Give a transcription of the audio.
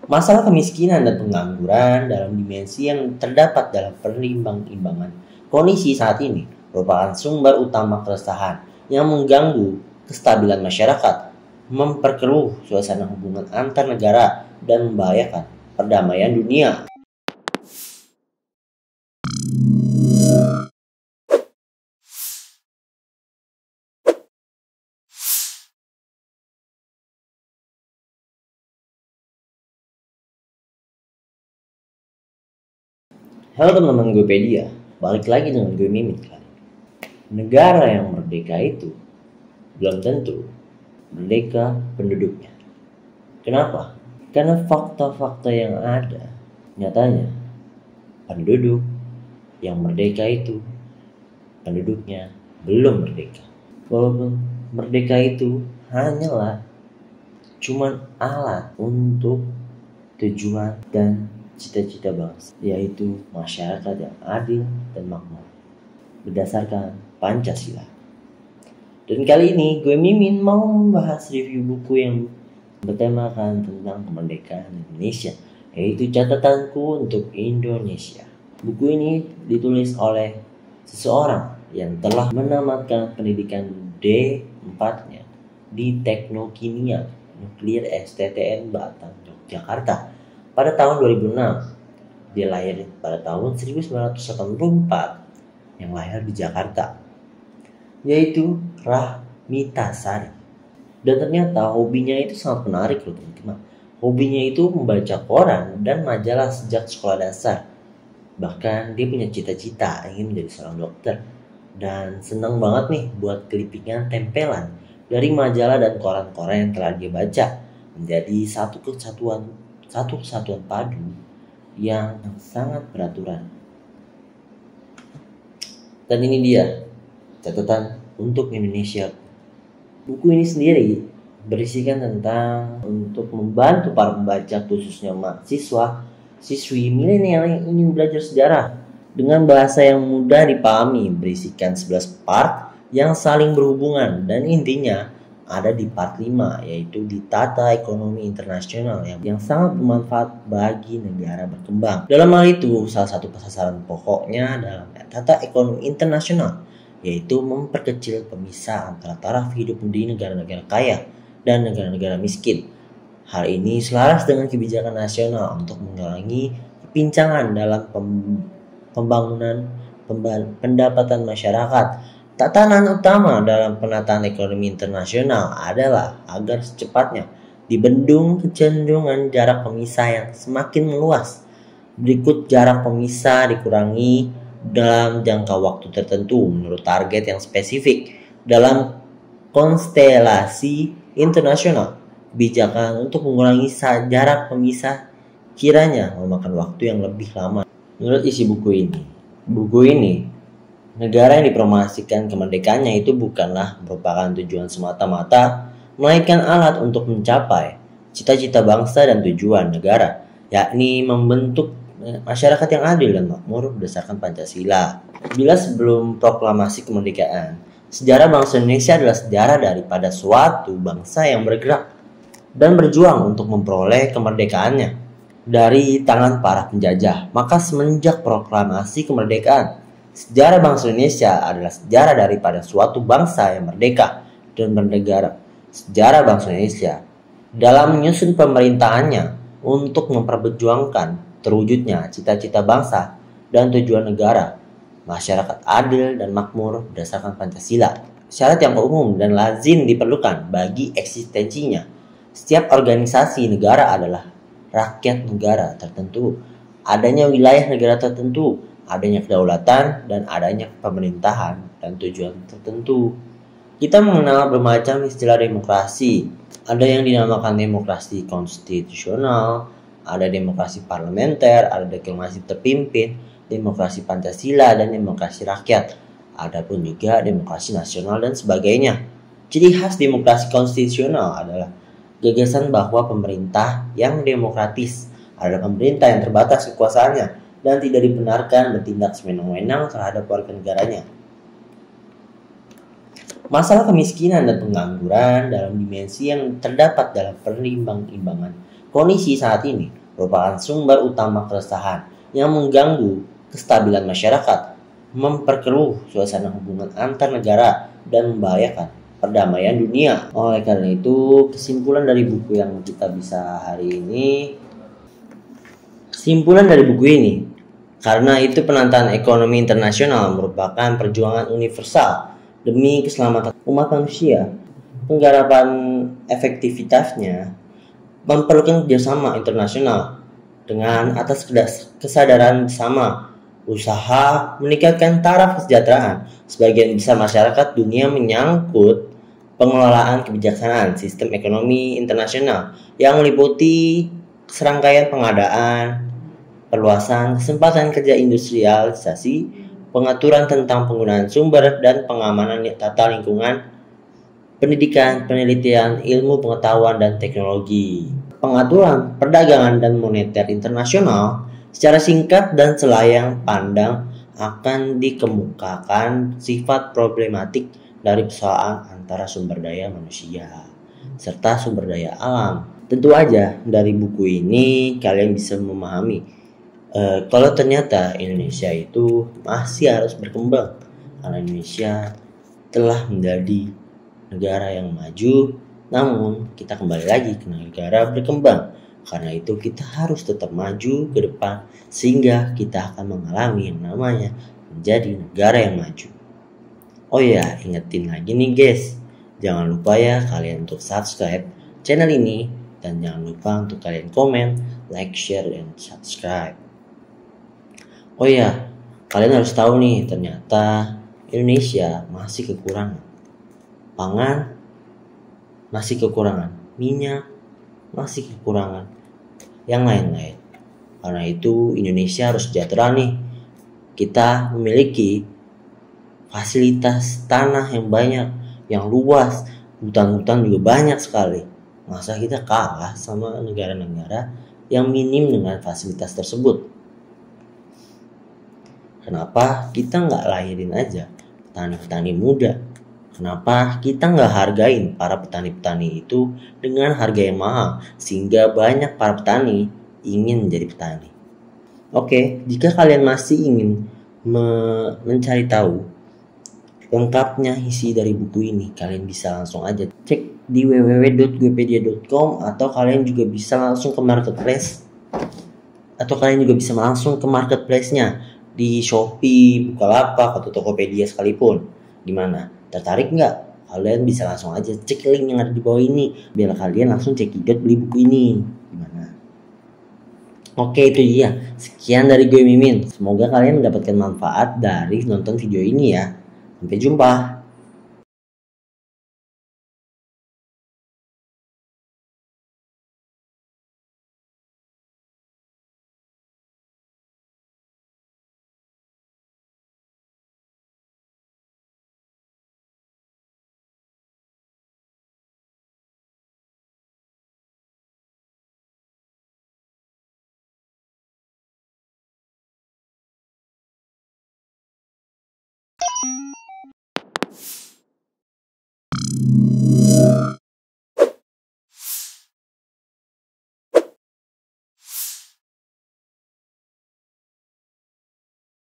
Masalah kemiskinan dan pengangguran dalam dimensi yang terdapat dalam perimbang-imbangan kondisi saat ini merupakan sumber utama keresahan yang mengganggu kestabilan masyarakat, memperkeruh suasana hubungan antar negara, dan membahayakan perdamaian dunia. Halo teman-teman Gopedia, balik lagi dengan gue Mimin kali. Negara yang merdeka itu belum tentu merdeka penduduknya. Kenapa? Karena fakta-fakta yang ada nyatanya penduduk yang merdeka itu penduduknya belum merdeka. Walaupun merdeka itu hanyalah cuman alat untuk tujuan dan cita-cita bangsa, yaitu masyarakat yang adil dan makmur berdasarkan Pancasila. Dan kali ini gue Mimin mau membahas review buku yang bertemakan tentang kemerdekaan Indonesia, yaitu Catatanku untuk Indonesia. Buku ini ditulis oleh seseorang yang telah menamatkan pendidikan D4-nya di Teknokimia Nuklir STTN Batang, Yogyakarta pada tahun 2006. Dia lahir pada tahun 1984 yang lahir di Jakarta, yaitu Rahmita Sari. Dan ternyata hobinya itu sangat menarik loh teman-teman. Hobinya itu membaca koran dan majalah sejak sekolah dasar. Bahkan dia punya cita-cita ingin menjadi seorang dokter. Dan senang banget nih buat kelipingan tempelan dari majalah dan koran-koran yang telah dia baca menjadi satu kesatuan padu yang sangat beraturan. Dan ini dia catatan untuk Indonesia. Buku ini sendiri berisikan tentang untuk membantu para pembaca, khususnya mahasiswa, siswi milenial yang ingin belajar sejarah dengan bahasa yang mudah dipahami. Berisikan 11 part yang saling berhubungan dan intinya ada di part 5, yaitu di tata ekonomi internasional yang sangat bermanfaat bagi negara berkembang. Dalam hal itu, salah satu sasaran pokoknya dalam tata ekonomi internasional yaitu memperkecil pemisah antara taraf hidup di negara-negara kaya dan negara-negara miskin. Hal ini selaras dengan kebijakan nasional untuk mengurangi kepincangan dalam pembangunan pendapatan masyarakat. Tatanan utama dalam penataan ekonomi internasional adalah agar secepatnya dibendung kecenderungan jarak pemisah yang semakin meluas. Berikut jarak pemisah dikurangi dalam jangka waktu tertentu menurut target yang spesifik dalam konstelasi internasional. Kebijakan untuk mengurangi jarak pemisah kiranya memakan waktu yang lebih lama. Menurut isi buku ini, negara yang dipromosikan kemerdekaannya itu bukanlah merupakan tujuan semata-mata, melainkan alat untuk mencapai cita-cita bangsa dan tujuan negara, yakni membentuk masyarakat yang adil dan makmur berdasarkan Pancasila. Bila sebelum proklamasi kemerdekaan, sejarah bangsa Indonesia adalah sejarah daripada suatu bangsa yang bergerak dan berjuang untuk memperoleh kemerdekaannya dari tangan para penjajah. Maka semenjak proklamasi kemerdekaan, sejarah bangsa Indonesia adalah sejarah daripada suatu bangsa yang merdeka dan bernegara. Sejarah bangsa Indonesia dalam menyusun pemerintahannya untuk memperjuangkan terwujudnya cita-cita bangsa dan tujuan negara, masyarakat adil dan makmur berdasarkan Pancasila. Syarat yang umum dan lazim diperlukan bagi eksistensinya setiap organisasi negara adalah rakyat negara tertentu, adanya wilayah negara tertentu, adanya kedaulatan, dan adanya pemerintahan dan tujuan tertentu. Kita mengenal bermacam istilah demokrasi. Ada yang dinamakan demokrasi konstitusional, ada demokrasi parlementer, ada demokrasi terpimpin, demokrasi Pancasila, dan demokrasi rakyat. Adapun juga demokrasi nasional dan sebagainya. Ciri khas demokrasi konstitusional adalah gagasan bahwa pemerintah yang demokratis adalah pemerintah yang terbatas kekuasaannya dan tidak dibenarkan bertindak sewenang-wenang terhadap warga negaranya. Masalah kemiskinan dan pengangguran dalam dimensi yang terdapat dalam perimbang-imbangan Kondisi saat ini merupakan sumber utama keresahan yang mengganggu kestabilan masyarakat, memperkeruh suasana hubungan antar negara, dan membahayakan perdamaian dunia. Oleh karena itu, kesimpulan dari buku ini, karena itu penataan ekonomi internasional merupakan perjuangan universal demi keselamatan umat manusia. Penggarapan efektivitasnya memerlukan kerjasama internasional dengan atas kesadaran bersama, usaha meningkatkan taraf kesejahteraan sebagian besar masyarakat dunia menyangkut pengelolaan kebijaksanaan sistem ekonomi internasional yang meliputi serangkaian pengadaan, perluasan kesempatan kerja industrialisasi, pengaturan tentang penggunaan sumber dan pengamanan tata lingkungan, pendidikan, penelitian, ilmu pengetahuan dan teknologi, pengaturan perdagangan dan moneter internasional. Secara singkat dan selayang pandang akan dikemukakan sifat problematik dari persoalan antara sumber daya manusia serta sumber daya alam. Tentu aja dari buku ini kalian bisa memahami kalau ternyata Indonesia itu masih harus berkembang, karena Indonesia telah menjadi negara yang maju, namun kita kembali lagi ke negara berkembang. Karena itu kita harus tetap maju ke depan sehingga kita akan mengalami yang namanya menjadi negara yang maju. Oh ya, ingetin lagi nih guys, jangan lupa ya kalian untuk subscribe channel ini, dan jangan lupa untuk kalian komen, like, share, dan subscribe. Oh ya, kalian harus tahu nih, ternyata Indonesia masih kekurangan pangan, masih kekurangan minyak, masih kekurangan yang lain-lain. Karena itu Indonesia harus sejahtera nih. Kita memiliki fasilitas tanah yang banyak, yang luas, hutan-hutan juga banyak sekali. Masa kita kalah sama negara-negara yang minim dengan fasilitas tersebut? Kenapa kita nggak lahirin aja petani-petani muda? Kenapa kita nggak hargain para petani-petani itu dengan harga yang mahal sehingga banyak para petani ingin menjadi petani? Oke, jika kalian masih ingin mencari tahu lengkapnya isi dari buku ini, kalian bisa langsung aja cek di www.guepedia.com, atau kalian juga bisa langsung ke marketplace-nya di Shopee, Bukalapak, atau Tokopedia sekalipun. Gimana? Tertarik nggak? Kalian bisa langsung aja cek link yang ada di bawah ini biar kalian langsung cekidot beli buku ini. Gimana? Oke, itu dia. Sekian dari gue Mimin. Semoga kalian mendapatkan manfaat dari nonton video ini ya. Sampai jumpa.